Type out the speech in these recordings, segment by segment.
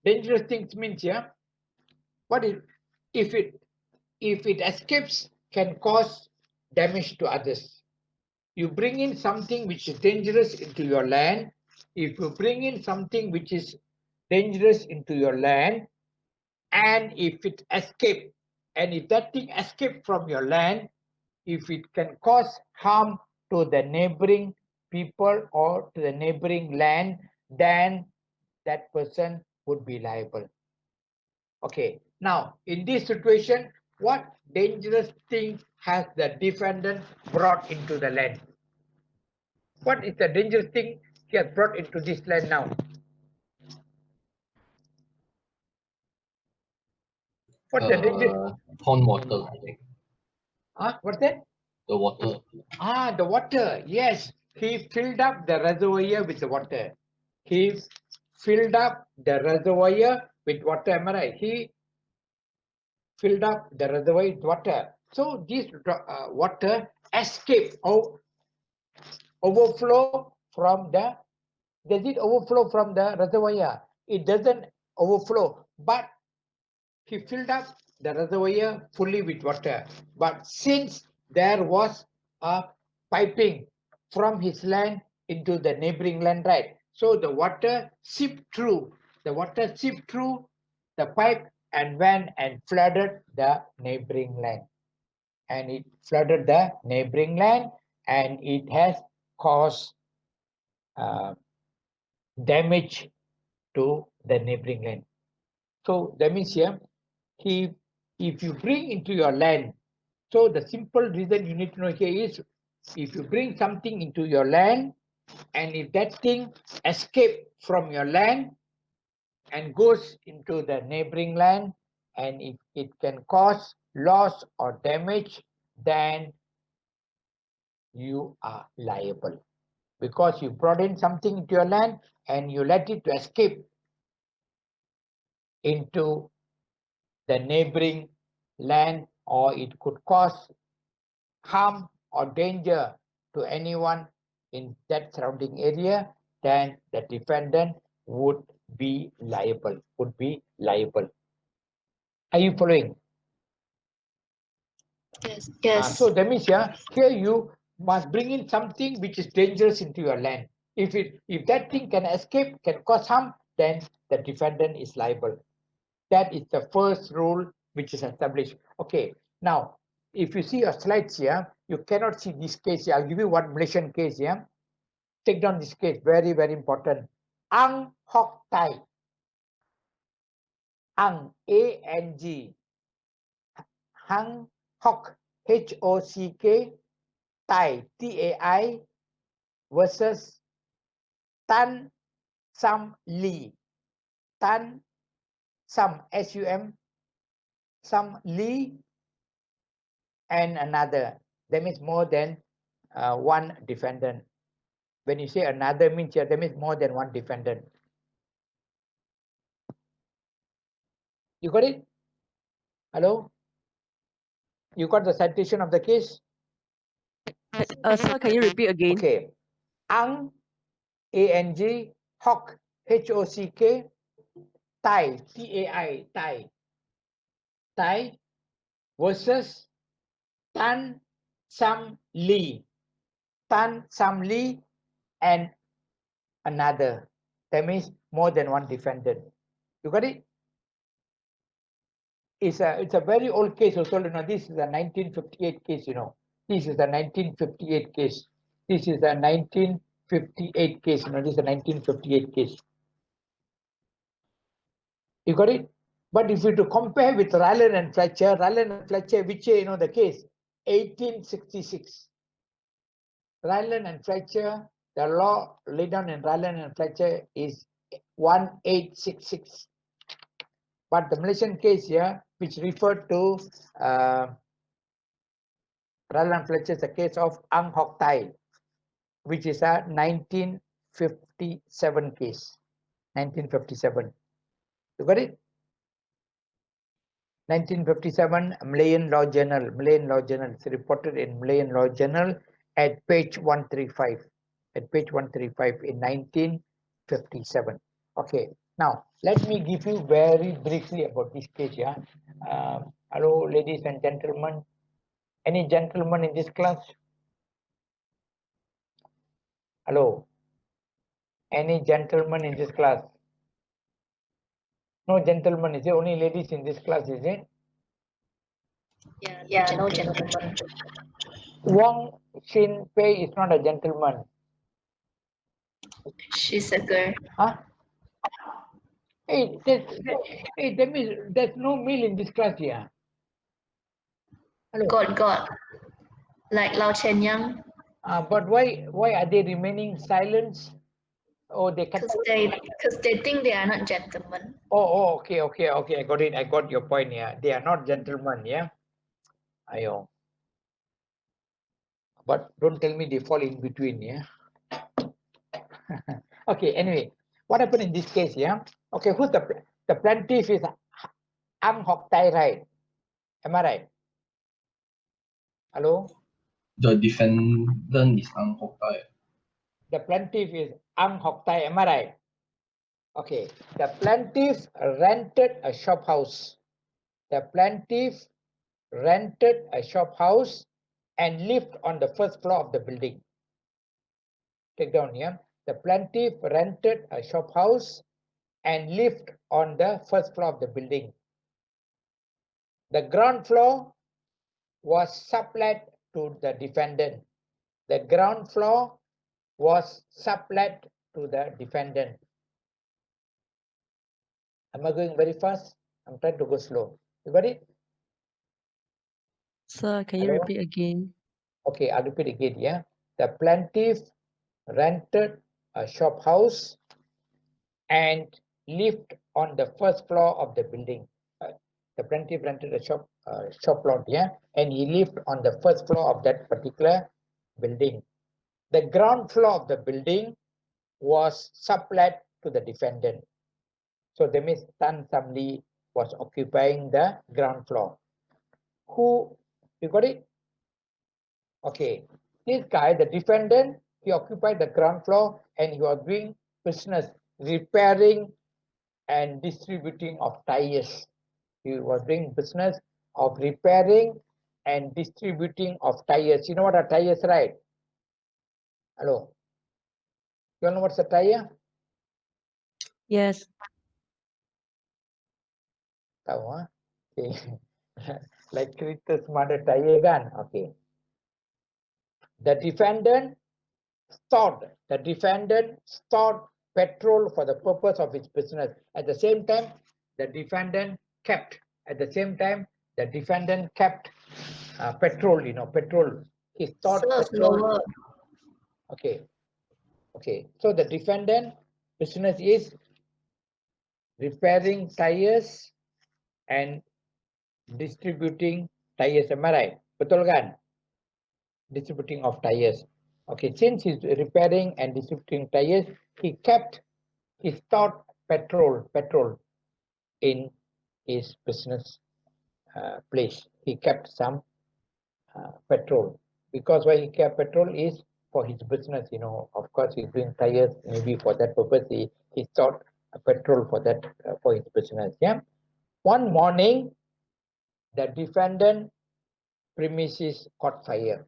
dangerous things means here, what if it escapes can cause damage to others. You bring in something which is dangerous into your land. If you bring in something which is dangerous into your land, and if it escape, and if that thing escape from your land, if it can cause harm to the neighboring people or to the neighboring land, then that person would be liable. Okay, now in this situation, what dangerous thing has the defendant brought into the land? What is the dangerous thing he has brought into this land now? What's the danger? Pond water, I think. What's that? The water. The water. Yes, he filled up the reservoir with the water. He filled up the reservoir with water. Am I right? He filled up the reservoir with water. So this water escaped or overflow from the. Does it overflow from the reservoir? It doesn't overflow, but he filled up the reservoir fully with water. But since there was a piping from his land into the neighboring land, right? So the water seeped through. The water seeped through the pipe and went and flooded the neighboring land. And it flooded the neighboring land, and it has caused damage to the neighboring land. So that means here, if you bring into your land, so the simple reason you need to know here is, if you bring something into your land, and if that thing escape from your land and goes into the neighboring land, and if it can cause loss or damage, then you are liable, because you brought in something into your land and you let it to escape into the neighboring land, or it could cause harm or danger to anyone in that surrounding area, then the defendant would be liable. Are you following? Yes. So that means here you must bring in something which is dangerous into your land. If that thing can escape, can cause harm, then the defendant is liable. That is the first rule which is established. Okay, now if you see your slides here, you cannot see this case here. I'll give you one Malaysian case here. Take down this case, very, very important. Ang Hock Tai. Ang, A-N-G. Ang Hock, H-O-C-K. Tai, T-A-I. Versus Tan Sam Lee. Tan Sam, S-U-M. Sam Lee and another. That means more than one defendant. When you say another means here, that means more than one defendant. You got it? Hello? You got the citation of the case? Sir, can you repeat again? Okay. Ang, A-N-G, Hock, H-O-C-K, Tai, T-A-I, Tai. Tai versus Tan Sam Lee. Tan Sam Lee and another. That means more than one defendant. You got it? It's a very old case also. You know, this is a 1958 case. You know, this is a 1958 case. This is a 1958 case. You know, this is a 1958 case. You got it? But if you to compare with Ryland and Fletcher, which year you know the case? 1866. Ryland and Fletcher, the law laid down in Ryland and Fletcher is 1866. But the Malaysian case here, which referred to Ryland Fletcher, is the case of Ang Hock Tai, which is a 1957 case. 1957. You got it? 1957 Malayan Law Journal. Malayan Law Journal. It's reported in Malayan Law Journal at page 135. At page 135 in 1957. Okay. Now, let me give you very briefly about this case. Yeah. Hello, ladies and gentlemen. Any gentlemen in this class? Hello. Any gentlemen in this class? No gentlemen. Is it only ladies in this class? Is it? Yeah, no gentleman. Wang Xin Pei is not a gentleman. She's a girl. Huh? Hey, that means there's no male in this class here. Hello. God. Like Lao Chen Yang, But why are they remaining silent? Oh, they cut. because they think they are not gentlemen. Okay. I got it. I got your point. Yeah, they are not gentlemen. Yeah. Ayo. But don't tell me they fall in between. Yeah. Okay. Anyway, what happened in this case? Yeah. Okay. Who's the plaintiff is Ang Hock Tai, right? Am I right? Hello. The defendant is Ang Hock Tai. The plaintiff is Ang Hock Tai. Am I right? Okay. The plaintiff rented a shop house. The plaintiff rented a shop house and lived on the first floor of the building. Take down here. The plaintiff rented a shop house and lived on the first floor of the building. The ground floor was sublet to the defendant. The ground floor was sublet to the defendant. Am I going very fast? I'm trying to go slow. You got it? Sir, can you Hello? repeat again? Okay, I'll repeat again. Yeah. The plaintiff rented a shop house and lived on the first floor of the building. The plaintiff rented a shop lot, yeah, and he lived on the first floor of that particular building. The ground floor of the building was sublet to the defendant. So that means Tan Sam Lee was occupying the ground floor. Who, you got it? Okay, this guy, the defendant, he occupied the ground floor and he was doing business, repairing and distributing of tires. He was doing business of repairing and distributing of tires. You know what are tires, right? Hello. You know what's a tire? Yes. Tahu, huh? Okay. Like Kritus mother tire gun. Okay. The defendant stored petrol for the purpose of his business. At the same time, the defendant kept petrol, petrol. He stored petrol. Lower. Okay. So the defendant business is repairing tires and distributing tires. Am I right? Betul kan? Distributing of tires. Okay, since he's repairing and distributing tires, he stored petrol in his business place. He kept some petrol, because why he kept petrol is for his business. Of course, he's doing tires, maybe for that purpose he stored petrol for that, for his business. Yeah. One morning, the defendant premises caught fire.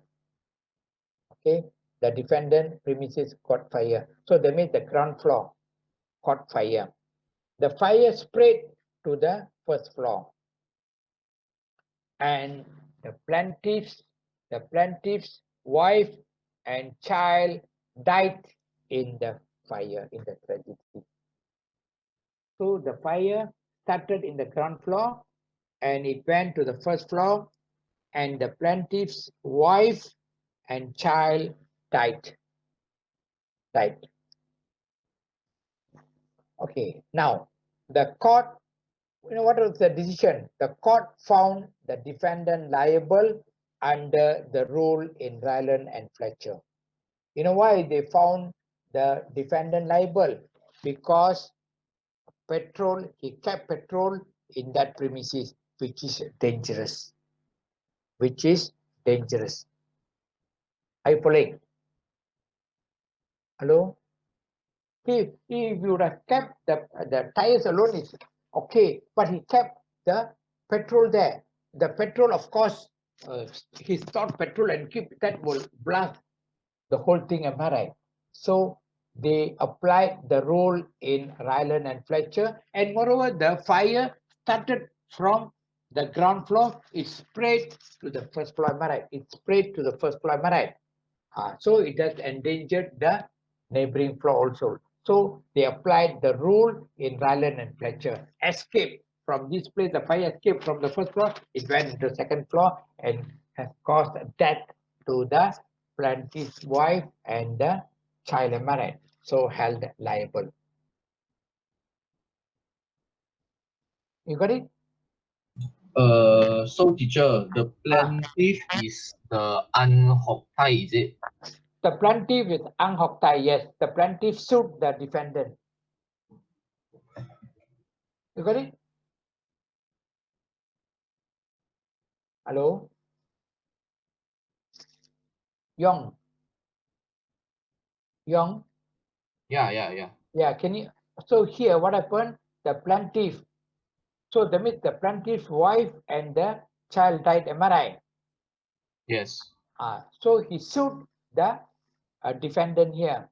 Okay, the defendant premises caught fire. So that means the ground floor caught fire. The fire spread to the first floor, and the plaintiff's wife and child died in the fire, in the tragedy. So the fire started in the ground floor and it went to the first floor, and the plaintiff's wife and child died. Okay, now the court, what was the decision? The court found the defendant liable under the rule in Ryland and Fletcher. You know why they found the defendant liable? Because he kept petrol in that premises, which is dangerous. Are you following? Hello? He would have kept the tires alone is okay, but he kept the petrol there. The petrol, of course, he stored petrol and keep that will blast the whole thing, am I right? So they applied the rule in Ryland and Fletcher, and moreover, the fire started from the ground floor, it spread to the first floor, am I right? It spread to the first floor, am I right? So it has endangered the neighboring floor also. So they applied the rule in Ryland and Fletcher. Escape from this place, the fire escaped from the first floor, it went into the second floor and has caused death to the plaintiff's wife and the child, am I right? So held liable. You got it? So teacher, the plaintiff is the An Hock Thai, is it? The plaintiff is Ang Hock Thai, yes. The plaintiff sued the defendant. You got it? Hello? Yong. Yong? Yeah. Yeah, can you? So here, what happened? The plaintiff. So that means the plaintiff's wife and the child died. Am I right? Yes. So he sued the defendant here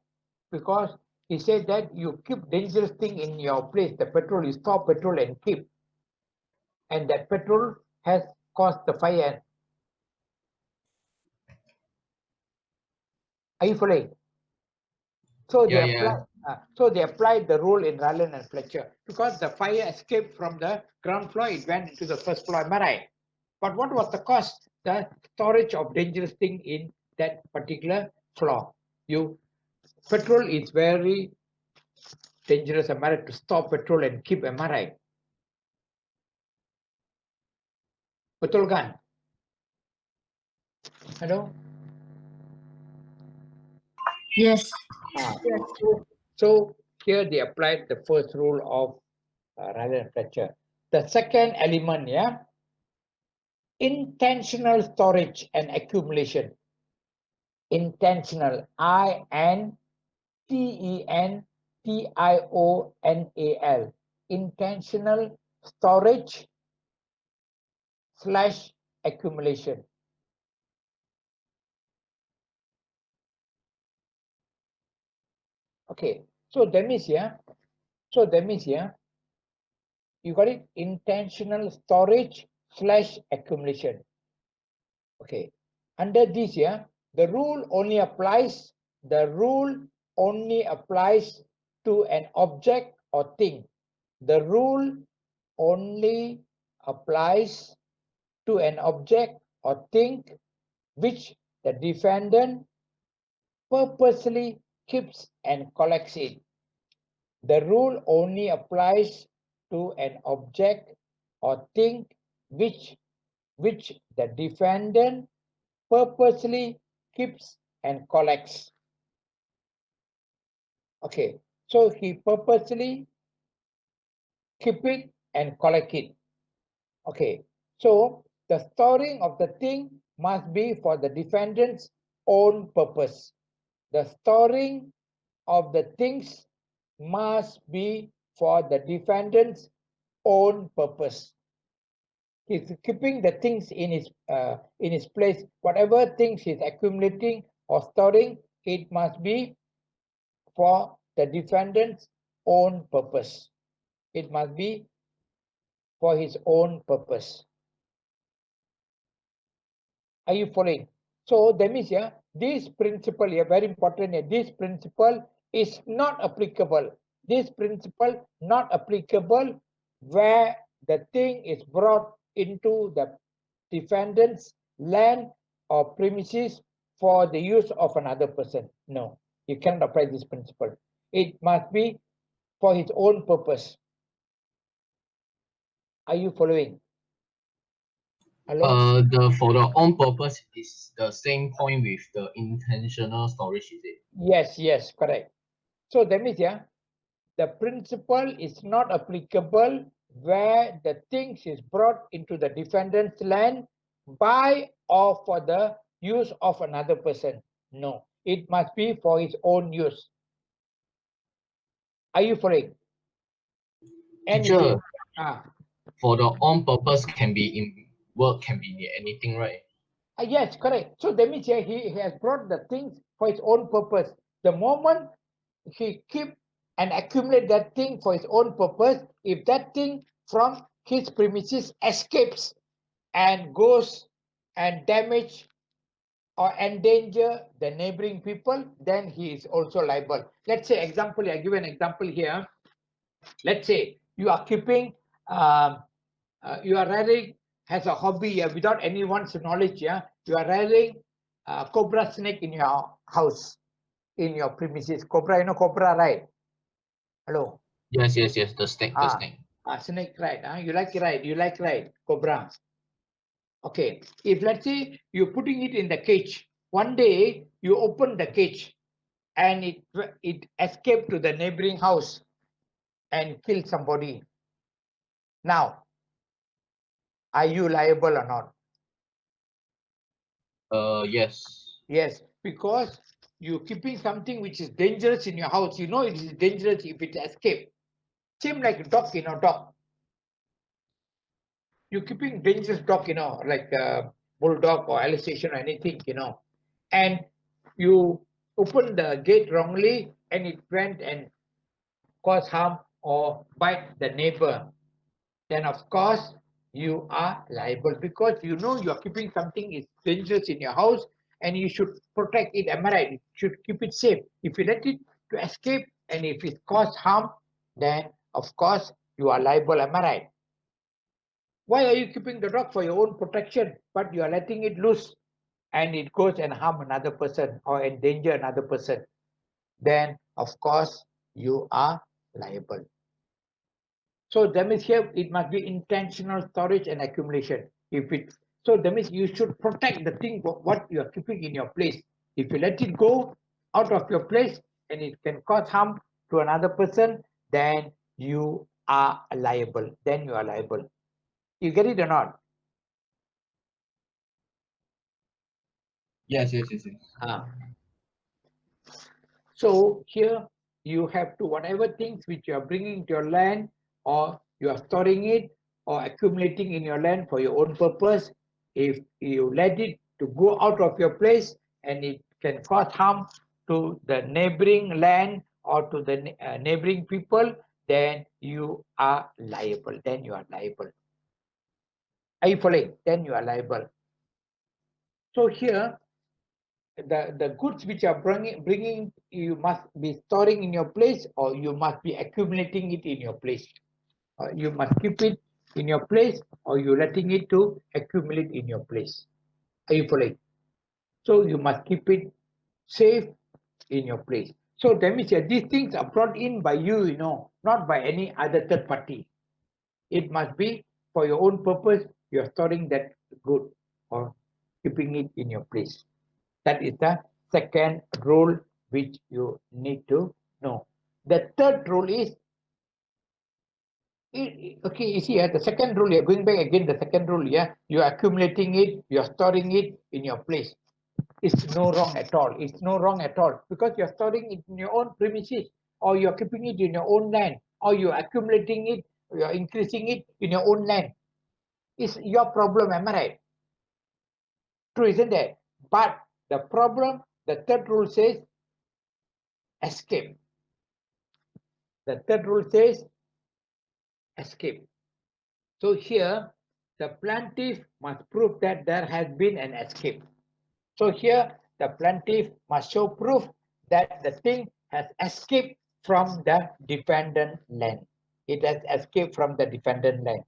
because he said that you keep dangerous thing in your place. The petrol, you store petrol and keep, and that petrol has caused the fire. Are you following? So they Yeah. applied the rule in Ryland and Fletcher because the fire escaped from the ground floor, it went into the first floor. Am I right? But what was the cost? The storage of dangerous thing in that particular floor. Petrol is very dangerous, am I right, to store petrol and keep, am I right? Betul kan? Hello? Yes. Yes. So here they applied the first rule of Ryland and Fletcher. The second element, yeah, intentional storage and accumulation. Intentional, intentional, intentional storage / accumulation. Okay, so that means here, you got it, intentional storage / accumulation. Okay, under this here, the rule only applies to an object or thing. The rule only applies to an object or thing which the defendant purposely keeps and collects it. The rule only applies to an object or thing which the defendant purposely keeps and collects. Okay, so he purposely keep it and collect it. Okay, so the storing of the thing must be for the defendant's own purpose. The storing of the things must be for the defendant's own purpose. He's keeping the things in his place. Whatever things he's accumulating or storing, it must be for the defendant's own purpose. It must be for his own purpose. Are you following? So that means here, this principle here, very important here, this principle is not applicable. This principle not applicable where the thing is brought into the defendant's land or premises for the use of another person. No, you cannot apply this principle. It must be for his own purpose. Are you following? Hello? For the own purpose is the same point with the intentional storage, is it? Yes, correct. So that means, yeah, the principle is not applicable where the things is brought into the defendant's land by or for the use of another person. No, it must be for his own use. Are you following? And it Teacher, is, ah, for the on purpose can be in work, can be in anything, right? yes, correct. So that means here he has brought the things for his own purpose. The moment he keep and accumulate that thing for his own purpose, if that thing from his premises escapes and goes and damage or endanger the neighboring people, then he is also liable. Let's say example, I give an example here. Let's say you are keeping, you are rearing as a hobby without anyone's knowledge. Yeah, you are rearing cobra snake in your house, in your premises. Cobra, you know cobra, right? Hello. Yes, the snake, Ah, snake, right? You like it, right? You like, right? Cobra. Okay. If let's say you're putting it in the cage, one day you open the cage and it escaped to the neighboring house and killed somebody. Now, are you liable or not? Yes. Yes, because you're keeping something which is dangerous in your house. You know it is dangerous if it escapes. Same like a dog, dog. You're keeping dangerous dog, like a bulldog or Alsatian or anything, and you open the gate wrongly and it went and caused harm or bite the neighbor, then of course you are liable because you know you're keeping something is dangerous in your house and you should protect it. Am I right? You should keep it safe. If you let it to escape and if it cause harm, then of course you are liable. Am I right? Why are you keeping the dog? For your own protection, but you are letting it loose and it goes and harm another person or endanger another person, then of course you are liable. So that means here it must be intentional storage and accumulation. If it so that means you should protect the thing what you are keeping in your place. If you let it go out of your place and it can cause harm to another person, then you are liable. Then you are liable. You get it or not? Yes. So here you have to whatever things which you are bringing to your land or you are storing it or accumulating in your land for your own purpose, if you let it to go out of your place and it can cause harm to the neighboring land or to the neighboring people, then you are liable. Then you are liable. Are you following? Then you are liable. So here the goods which are bringing you must be storing in your place or you must be accumulating it in your place. You must keep it in your place or you letting it to accumulate in your place. Are you following? So you must keep it safe in your place. So that means these things are brought in by you, not by any other third party. It must be for your own purpose. You are storing that good or keeping it in your place. That is the second rule which you need to know. The third rule is, okay, you see, the second rule, you're going back again, the second rule, you're accumulating it, you're storing it in your place. It's no wrong at all. It's no wrong at all because you're storing it in your own premises or you're keeping it in your own land or you're accumulating it, you're increasing it in your own land. It's your problem, am I right? True, isn't it? But the problem, the third rule says, escape. The third rule says escape. So here the plaintiff must prove that there has been an escape. So here the plaintiff must show proof that the thing has escaped from the defendant land. It has escaped from the defendant land.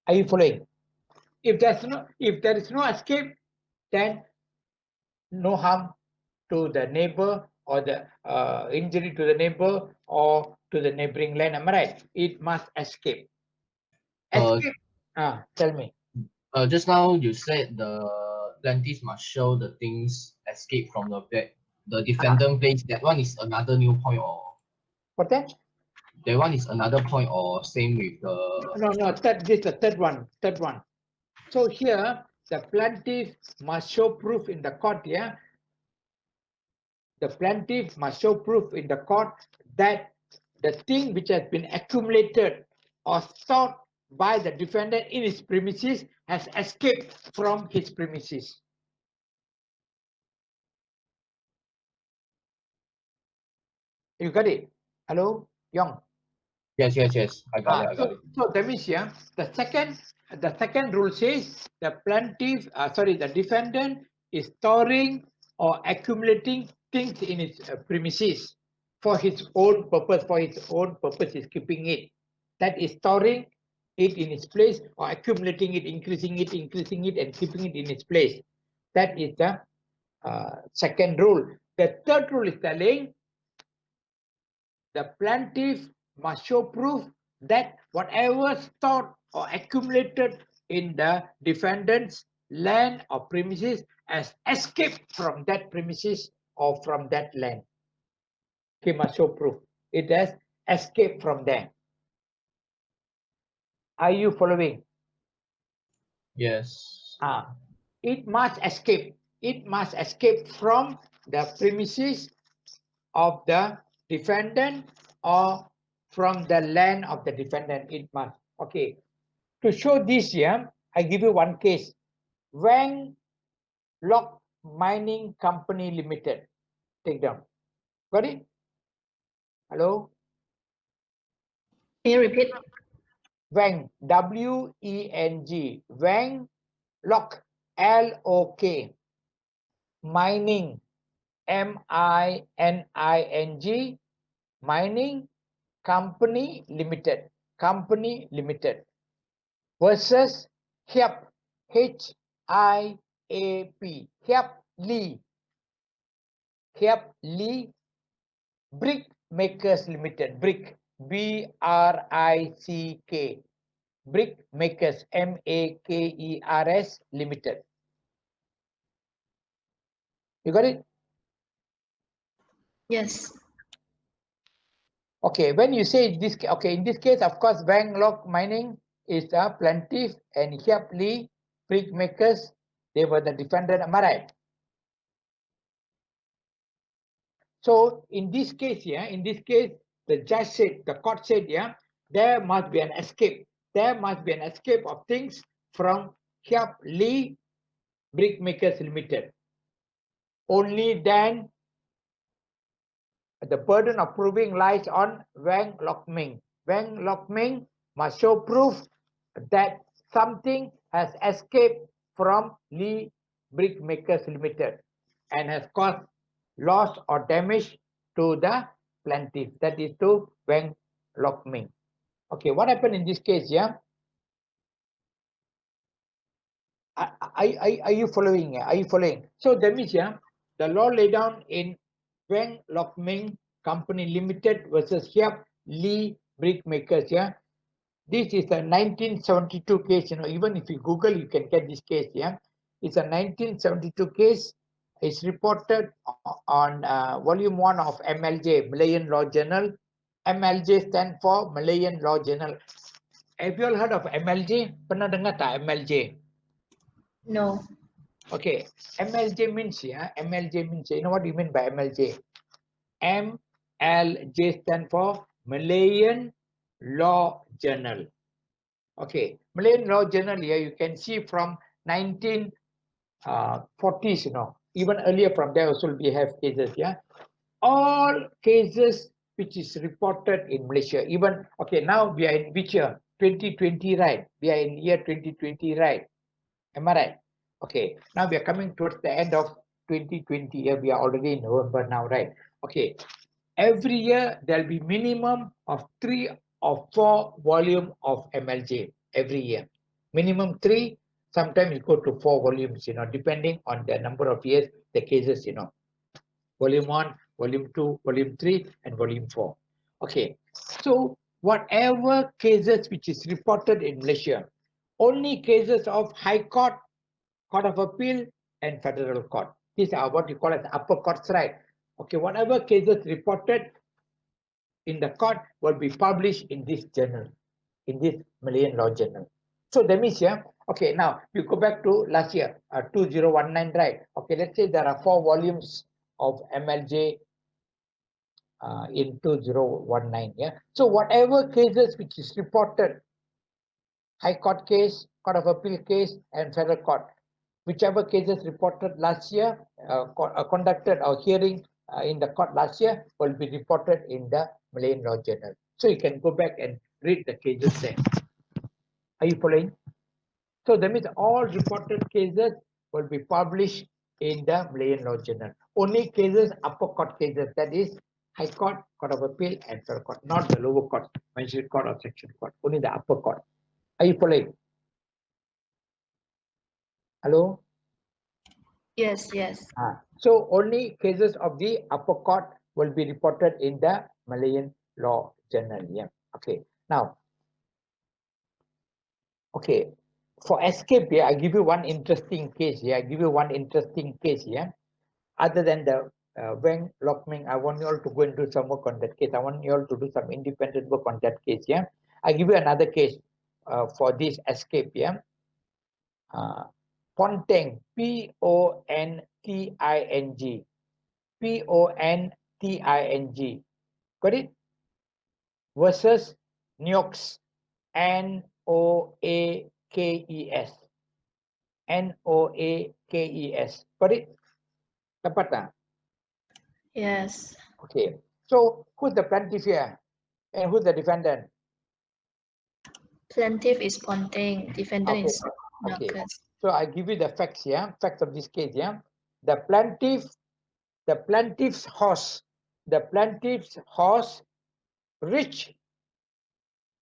Are you following? If there is no escape, then no harm to the neighbor or the injury to the neighbor or to the neighboring land. Am I right? It must escape. Escape. Tell me. Just now you said the plaintiff must show the things escape from the defendant place. That one is another new point, or What that? that one is another point, or same with the. No. This is the third one. Third one. So here the plaintiff must show proof in the court, the plaintiff must show proof in the court that the thing which has been accumulated or stored by the defendant in his premises has escaped from his premises. You got it? Hello, Yong. Yes, yes, yes. I got it. I got it. So that means here, the second rule says the plaintiff, the defendant is storing or accumulating things in its premises for his own purpose. For his own purpose, is keeping it. That is storing it in its place or accumulating it, increasing it, and keeping it in its place. That is the second rule. The third rule is telling the plaintiff must show proof that whatever stored or accumulated in the defendant's land or premises has escaped from that premises or from that land. He must show proof. It has escaped from there. Are you following? Yes. It must escape. It must escape from the premises of the defendant or from the land of the defendant. It must. Okay. To show this here, I give you one case. Wang Lock Mining Company Limited. Take down. Got it? Hello? Can you repeat? Wang, W-E-N-G. Wang Lock, L-O-K. Mining, M-I-N-I-N-G. Mining Company Limited. Company Limited. Versus HIAP, H-I-A-P, HIAP Lee. HIAP Lee Brick Makers Limited. Brick, B-R-I-C-K. Brick Makers, M-A-K-E-R-S Limited. You got it? Yes. Okay, when you say this, okay, in this case, of course, Wang Lock Mining is a plaintiff and HIAP Lee Brick Makers, they were the defendant. Am I right? So in this case, the judge said, the court said, there must be an escape. There must be an escape of things from HIAP Lee Brick Makers Limited. Only then the burden of proving lies on Wang Lock Ming. Wang Lock Ming must show proof that something has escaped from Lee Brick Makers Limited and has caused loss or damage to the plaintiff, that is to Wang Lock Ming. Okay, what happened in this case? Are you following? Are you following? So that means the law laid down in Wang Lock Ming Company Limited versus HIAP Lee Brick Makers. This is a 1972 case. Even if you Google, you can get this case. It's a 1972 case. It's reported on volume 1 of MLJ, Malayan Law Journal. MLJ stands for Malayan Law Journal. Have you all heard of MLJ? Pernah dengar tak MLJ? No. Okay, MLJ means MLJ means, you know what do you mean by MLJ? MLJ stands for Malayan Law Journal. Okay, Malayan Law Journal here, you can see from 1940s, even earlier from there also we have cases, all cases which is reported in Malaysia, even, okay, now we are in which year? 2020, right? We are in year 2020, right? Am I right? Okay, now we are coming towards the end of 2020. We are already in November now, right? Okay, every year there'll be minimum of 3 or 4 volume of MLJ every year. Minimum 3, sometimes it go to 4 volumes, depending on the number of years, the cases, Volume 1, Volume 2, Volume 3, and Volume 4. Okay, so whatever cases which is reported in Malaysia, only cases of High Court, Court of Appeal, and Federal Court. These are what you call as upper courts, right? Okay, whatever cases reported in the court will be published in this journal, in this Malayan Law Journal. So that means okay, now you go back to last year, 2019, right? Okay, let's say there are 4 volumes of MLJ in 2019. Yeah. So whatever cases which is reported, High Court case, Court of Appeal case, and Federal Court, whichever cases reported last year, conducted or hearing in the court last year, will be reported in the Malayan Law Journal. So you can go back and read the cases there. Are you following? So that means all reported cases will be published in the Malayan Law Journal. Only cases, upper court cases, that is High Court, Court of Appeal, and Federal Court, not the lower court, Magistrate Court or Section Court, only the upper court. Are you following? Hello? Yes, yes. So only cases of the upper court will be reported in the Malayan Law Journal. Yeah. Okay. Now, okay, for escape here, I give you one interesting case here. I give you one interesting case here. Other than the Wang Lok Ming, I want you all to go and do some work on that case. I want you all to do some independent work on that case. Yeah. I give you another case for this escape. Yeah. Ponteng, P-O-N-T-I-N-G, P-O-N-T-I-N-G, got it? Versus Noakes, N-O-A-K-E-S, N-O-A-K-E-S, got it? Dapat tak? Yes. Okay, so who's the plaintiff here and who's the defendant? Plaintiff is Ponteng, defendant Okay, is okay. Marcus. So I give you the facts here, facts of this case here. The plaintiff's horse reached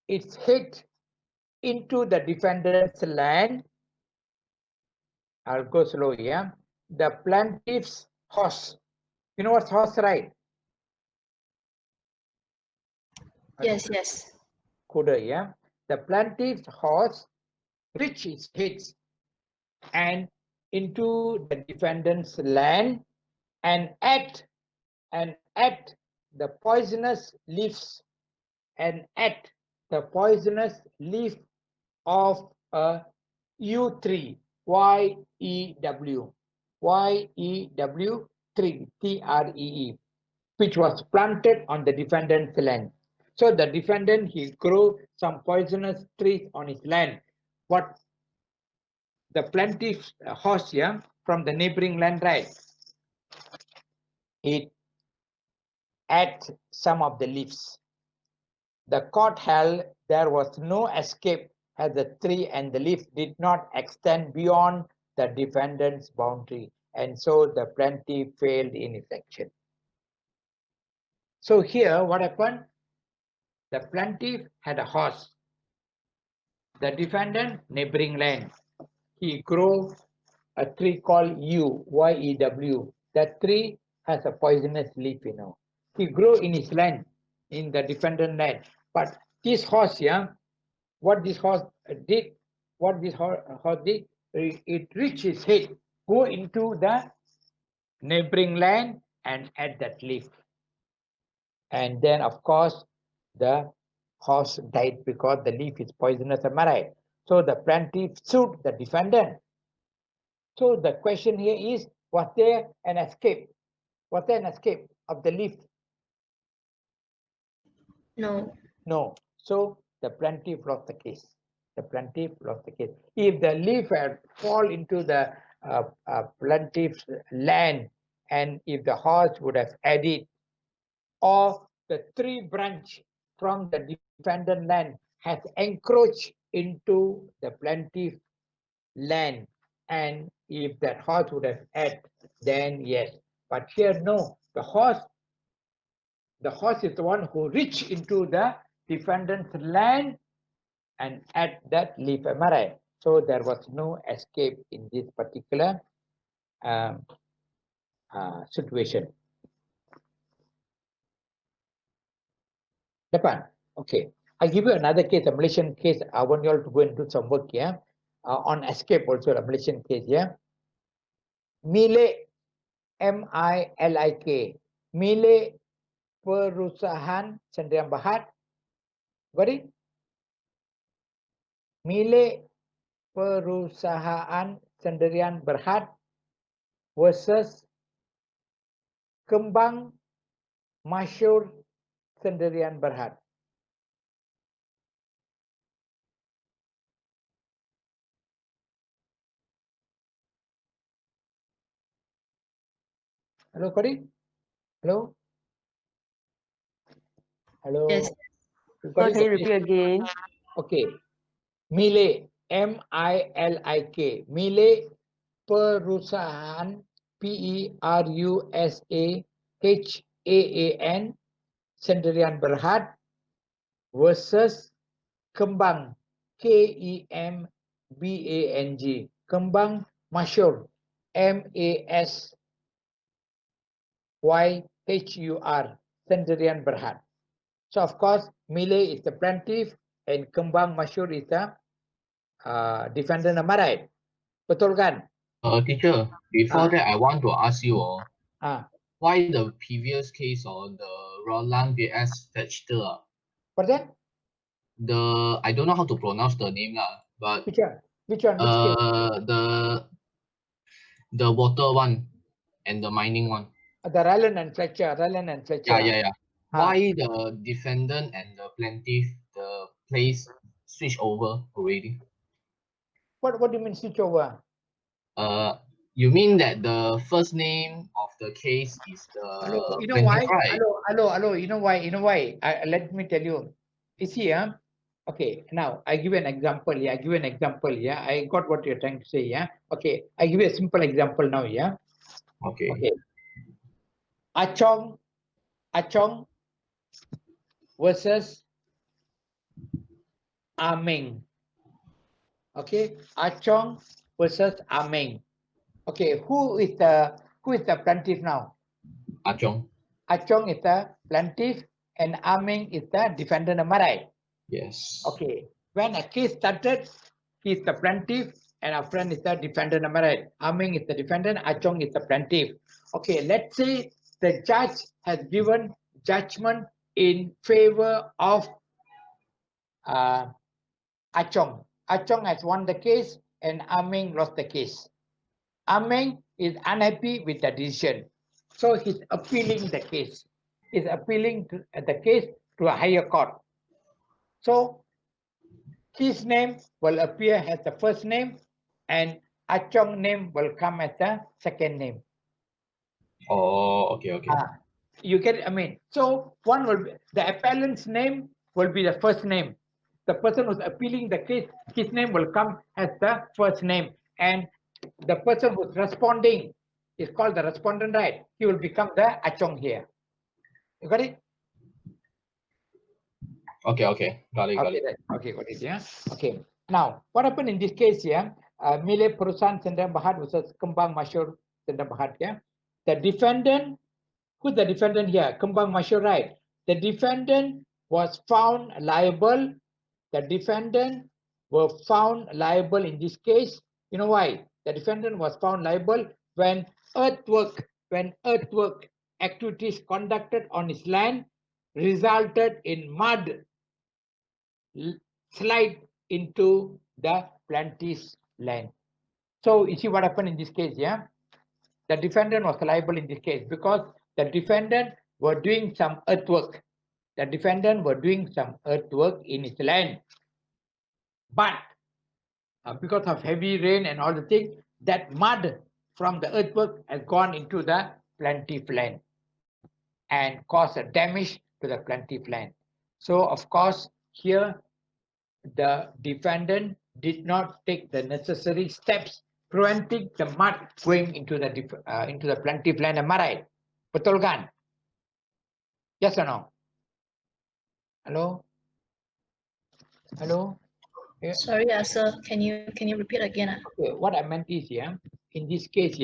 its head into the defendant's land. I'll go slow here. The plaintiff's horse. You know what's horse, right? Yes, yes. Kuda, yeah. The plaintiff's horse reached its head and into the defendant's land and ate the poisonous leaves of a yew tree, Y-E-W tree, T-R-E-E, which was planted on the defendant's land. So the defendant, he grew some poisonous trees on his land. What the plaintiff's horse, yeah, from the neighboring land, right? It ate some of the leaves. The court held there was no escape as the tree and the leaf did not extend beyond the defendant's boundary, and so the plaintiff failed in his action. So here, what happened? The plaintiff had a horse. The defendant, neighboring land. He grew a tree called yew, Y-E-W. That tree has a poisonous leaf, you know. He grew in his land, in the defendant land. But this horse, yeah, what this horse did, it reached his head, go into the neighboring land and ate that leaf. And then, of course, the horse died because the leaf is poisonous, am I right? So the plaintiff sued the defendant. So the question here is, was there an escape? Was there an escape of the leaf? No. No. So the plaintiff lost the case. The plaintiff lost the case. If the leaf had fall into the plaintiff's land, and if the horse would have added, or the tree branch from the defendant land has encroached into the plaintiff land, and if that horse would have had, then yes. But here, no. The horse is the one who reached into the defendant's land and at that leaf, am I right? So there was no escape in this particular situation. Depan, okay. I give you another case, a Malaysian case. I want you all to go and do some work here on escape also, a Malaysian case here. Milik, M-I-L-I-K, Milik Perusahaan Sdn Bhd. Got it? Milik Perusahaan Sdn Bhd versus Kembang Masyur Sendirian Berhad. Hello, Cory? Hello? Hello? Yes. Cory, Can you repeat again? Okay. Milik, M-I-L-I-K. Milik Perusahaan, P-E-R-U-S-A-H-A-A-N, Sendirian Berhad versus Kembang, K-E-M-B-A-N-G. Kembang Masyur, M-A-S-Y-H-U-R, Sendirian Berhad. So of course, Mile is the plaintiff and Kembang Masyur is the defendant. Am I right? Betul kan? Teacher, before Ah. that, I want to ask you, Ah, why the previous case or the Roland vs Vechter, what that? I don't know how to pronounce the name lah, but Which one? Which one? Which case? the water one and the mining one. The Ryland and Fletcher. Ryland and Fletcher. Yeah. Ah. Why the defendant and the plaintiff, the place switch over already? What do you mean switch over? You mean that the first name of the case is the Hello, you know why? plaintiff, right? Hello. You know why? Let me tell you. You see, okay. Now I give you an example. Yeah, I got what you're trying to say. Yeah. Okay. I give you a simple example now. Yeah. Okay. Okay. Achong versus Aming. Okay. Achong versus Aming. Okay. Who is the plaintiff now? Achong. Achong is the plaintiff and Aming is the defendant. Am I right? Yes. Okay. When a case started, he is the plaintiff and our friend is the defendant. Am I right? Aming is the defendant, Achong is the plaintiff. Okay, let's say the judge has given judgment in favor of Achong. Achong has won the case and Aming lost the case. Aming is unhappy with the decision. So he's appealing the case. He's appealing the case to a higher court. So his name will appear as the first name and Achong name will come as the second name. Oh, okay. You get, so one will be, the appellant's name will be the first name. The person who's appealing the case, his name will come as the first name. And the person who's responding is called the respondent, right? He will become the Achong here. You got it? Okay. Got it. Okay, got it. Yeah. Okay. Now, what happened in this case here? Milik Perusahaan Sendirian Berhad versus Kembang Masyur Sendirian Berhad. Yeah. The defendant, who's the defendant here? Kembang Masyur, right? The defendant was found liable. The defendant were found liable in this case. You know why? The defendant was found liable when earthwork activities conducted on his land resulted in mud slide into the plaintiff's land. So you see what happened in this case, yeah? The defendant was liable in this case because the defendant were doing some earthwork. The defendant were doing some earthwork in his land. But because of heavy rain and all the things, that mud from the earthwork has gone into the plaintiff land and caused a damage to the plaintiff land. So of course, here the defendant did not take the necessary steps preventing the mud going into the plaintiff land. Am I right? Betul kan? Yes or no? Hello? Yeah. Sorry, sir. Can you repeat again? Okay, what I meant is, in this case,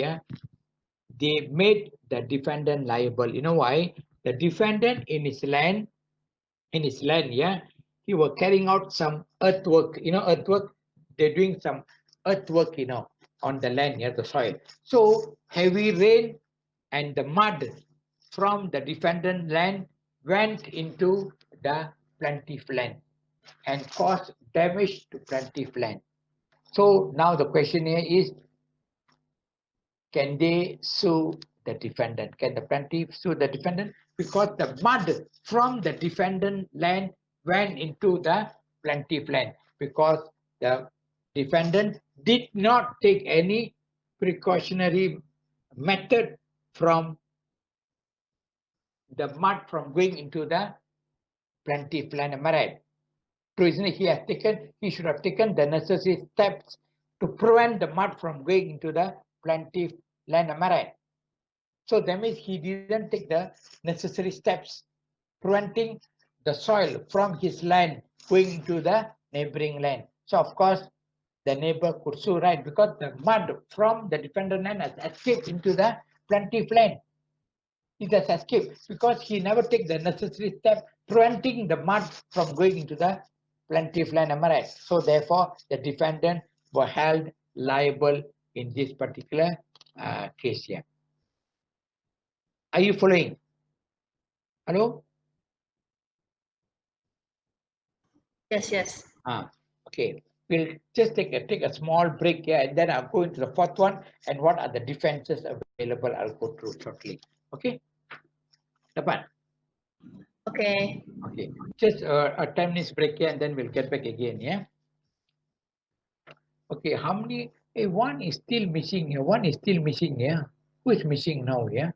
they made the defendant liable. You know why? The defendant in his land, he was carrying out some earthwork. Earthwork, they're doing some earthwork, on the land, the soil. So heavy rain and the mud from the defendant land went into the plaintiff land and caused damage to plaintiff land. So now the question here is, can they sue the defendant. Can the plaintiff sue the defendant? Because the mud from the defendant land went into the plaintiff land, because the defendant did not take any precautionary method from the mud from going into the plaintiff land. Am I right? True, isn't it? He should have taken the necessary steps to prevent the mud from going into the plaintiff land. Am I right? So that means he didn't take the necessary steps preventing the soil from his land going into the neighboring land. So of course, the neighbor could sue, right? Because the mud from the defendant land has escaped into the plaintiff land. It has escaped because he never take the necessary step preventing the mud from going into the plaintiff land. Am I right? So therefore, the defendant were held liable in this particular case here. Are you following? Hello? Yes, yes. Okay. We'll just take a small break here, and then I'll go into the fourth one and what are the defenses available. I'll go through shortly. Okay. Dapat? Okay. Okay. Just a 10 minutes break here, and then we'll get back again. Yeah. Okay. How many? Hey, one is still missing here. One is still missing here. Who is missing now? Yeah.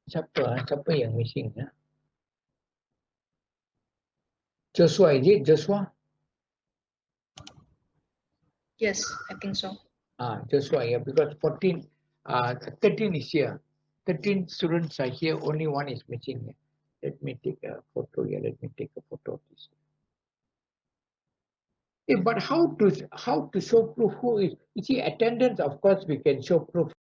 Siapa yang missing? Yeah. Joshua, is it Joshua? Yes, I think so. Joshua, yeah, because 13 is here. 13 students are here, only one is missing here. Let me take a photo here. Let me take a photo of this. Yeah, but how to show proof who is? You see, attendance, of course, we can show proof.